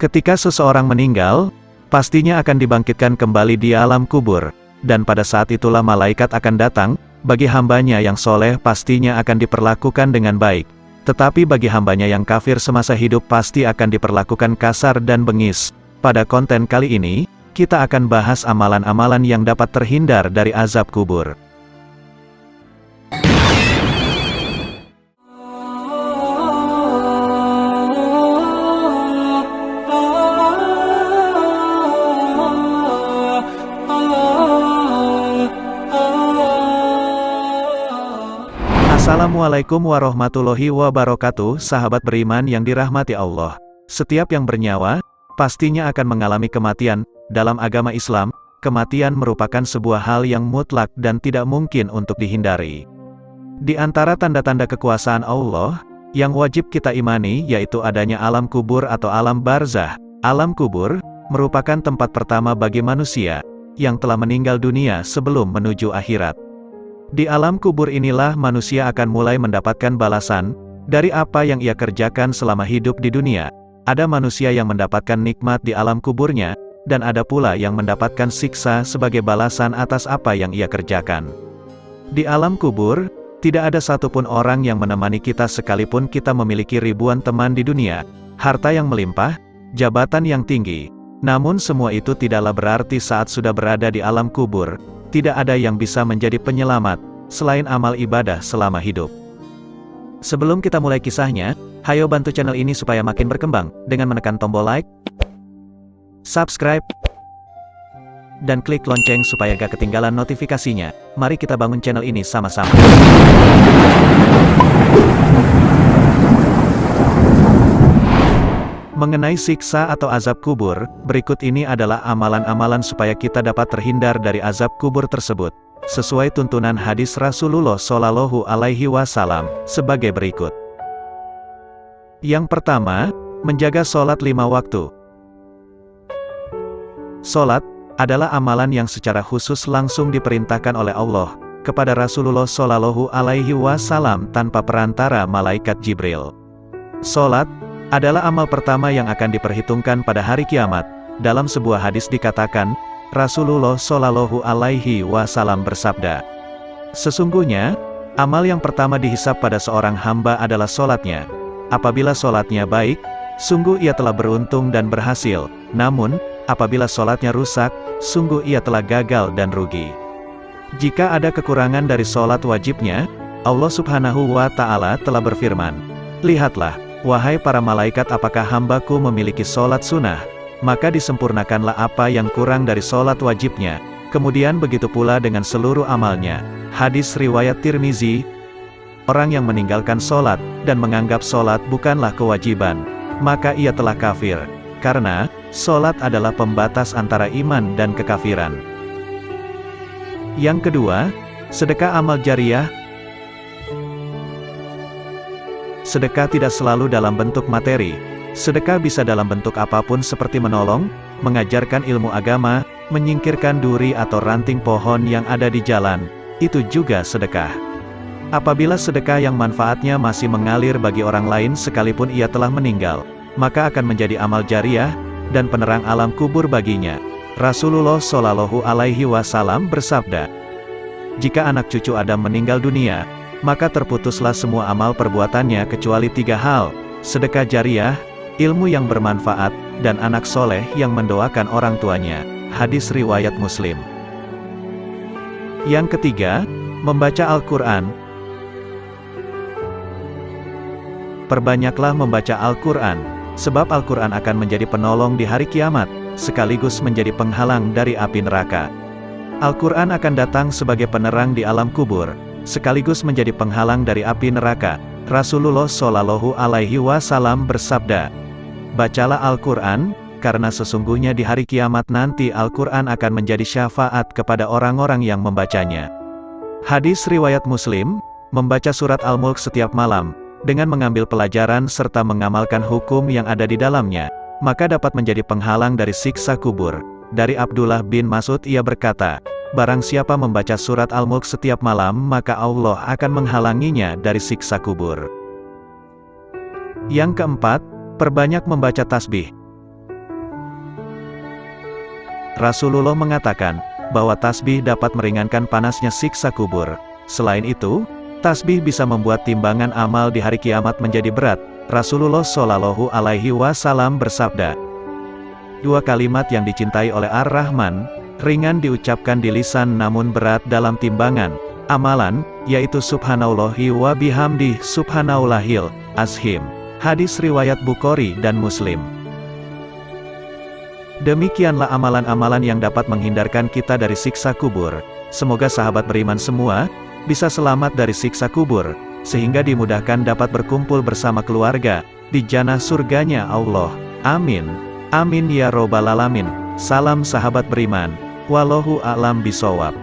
Ketika seseorang meninggal, pastinya akan dibangkitkan kembali di alam kubur, dan pada saat itulah malaikat akan datang. Bagi hambanya yang soleh pastinya akan diperlakukan dengan baik, tetapi bagi hambanya yang kafir semasa hidup pasti akan diperlakukan kasar dan bengis. Pada konten kali ini, kita akan bahas amalan-amalan yang dapat terhindar dari azab kubur. Assalamualaikum warahmatullahi wabarakatuh, sahabat beriman yang dirahmati Allah. Setiap yang bernyawa, pastinya akan mengalami kematian. Dalam agama Islam, kematian merupakan sebuah hal yang mutlak dan tidak mungkin untuk dihindari. Di antara tanda-tanda kekuasaan Allah, yang wajib kita imani yaitu adanya alam kubur atau alam barzah. Alam kubur, merupakan tempat pertama bagi manusia, yang telah meninggal dunia sebelum menuju akhirat. Di alam kubur inilah manusia akan mulai mendapatkan balasan dari apa yang ia kerjakan selama hidup di dunia. Ada manusia yang mendapatkan nikmat di alam kuburnya, dan ada pula yang mendapatkan siksa sebagai balasan atas apa yang ia kerjakan. Di alam kubur, tidak ada satupun orang yang menemani kita sekalipun kita memiliki ribuan teman di dunia, harta yang melimpah, jabatan yang tinggi. Namun semua itu tidaklah berarti saat sudah berada di alam kubur. Tidak ada yang bisa menjadi penyelamat, selain amal ibadah selama hidup. Sebelum kita mulai kisahnya, hayo bantu channel ini supaya makin berkembang, dengan menekan tombol like, subscribe, dan klik lonceng supaya gak ketinggalan notifikasinya. Mari kita bangun channel ini sama-sama. Mengenai siksa atau azab kubur, berikut ini adalah amalan-amalan supaya kita dapat terhindar dari azab kubur tersebut, sesuai tuntunan hadis Rasulullah Shallallahu Alaihi Wasallam, sebagai berikut. Yang pertama, menjaga sholat 5 waktu. Sholat adalah amalan yang secara khusus langsung diperintahkan oleh Allah kepada Rasulullah Shallallahu Alaihi Wasallam tanpa perantara malaikat Jibril. Sholat adalah amal pertama yang akan diperhitungkan pada hari kiamat. Dalam sebuah hadis dikatakan, Rasulullah Shallallahu Alaihi Wasallam bersabda, "Sesungguhnya, amal yang pertama dihisab pada seorang hamba adalah sholatnya. Apabila sholatnya baik, sungguh ia telah beruntung dan berhasil. Namun, apabila sholatnya rusak, sungguh ia telah gagal dan rugi." Jika ada kekurangan dari sholat wajibnya, Allah Subhanahu wa Ta'ala telah berfirman, "Lihatlah, wahai para malaikat, apakah hambaku memiliki sholat sunnah? Maka disempurnakanlah apa yang kurang dari sholat wajibnya. Kemudian begitu pula dengan seluruh amalnya." Hadis riwayat Tirmizi. Orang yang meninggalkan sholat, dan menganggap sholat bukanlah kewajiban, maka ia telah kafir, karena sholat adalah pembatas antara iman dan kekafiran. Yang kedua, sedekah amal jariyah. Sedekah tidak selalu dalam bentuk materi. Sedekah bisa dalam bentuk apapun seperti menolong, mengajarkan ilmu agama, menyingkirkan duri atau ranting pohon yang ada di jalan. Itu juga sedekah. Apabila sedekah yang manfaatnya masih mengalir bagi orang lain sekalipun ia telah meninggal, maka akan menjadi amal jariyah dan penerang alam kubur baginya. Rasulullah Shallallahu Alaihi Wasallam bersabda, "Jika anak cucu Adam meninggal dunia, maka terputuslah semua amal perbuatannya kecuali 3 hal, sedekah jariyah, ilmu yang bermanfaat, dan anak soleh yang mendoakan orang tuanya." Hadis riwayat Muslim. Yang ketiga, membaca Al-Quran. Perbanyaklah membaca Al-Quran, sebab Al-Quran akan menjadi penolong di hari kiamat, sekaligus menjadi penghalang dari api neraka. Al-Quran akan datang sebagai penerang di alam kubur, sekaligus menjadi penghalang dari api neraka. Rasulullah Shallallahu Alaihi Wasallam bersabda, "Bacalah Al-Quran, karena sesungguhnya di hari kiamat nanti Al-Quran akan menjadi syafaat kepada orang-orang yang membacanya." Hadis riwayat Muslim. Membaca surat Al-Mulk setiap malam, dengan mengambil pelajaran serta mengamalkan hukum yang ada di dalamnya, maka dapat menjadi penghalang dari siksa kubur. Dari Abdullah bin Mas'ud ia berkata, "Barang siapa membaca surat Al-Mulk setiap malam, maka Allah akan menghalanginya dari siksa kubur." Yang keempat, perbanyak membaca tasbih. Rasulullah mengatakan bahwa tasbih dapat meringankan panasnya siksa kubur. Selain itu, tasbih bisa membuat timbangan amal di hari kiamat menjadi berat. Rasulullah Shallallahu Alaihi Wasallam bersabda, "Dua kalimat yang dicintai oleh Ar-Rahman, ringan diucapkan di lisan namun berat dalam timbangan amalan, yaitu Subhanallahi wa bihamdih, Subhanallahil Azim." Hadis riwayat Bukhari dan Muslim. Demikianlah amalan-amalan yang dapat menghindarkan kita dari siksa kubur. Semoga sahabat beriman semua bisa selamat dari siksa kubur, sehingga dimudahkan dapat berkumpul bersama keluarga di jannah surganya Allah. Amin. Amin ya robbal alamin. Salam sahabat beriman. Wallahu a'lam bishawab.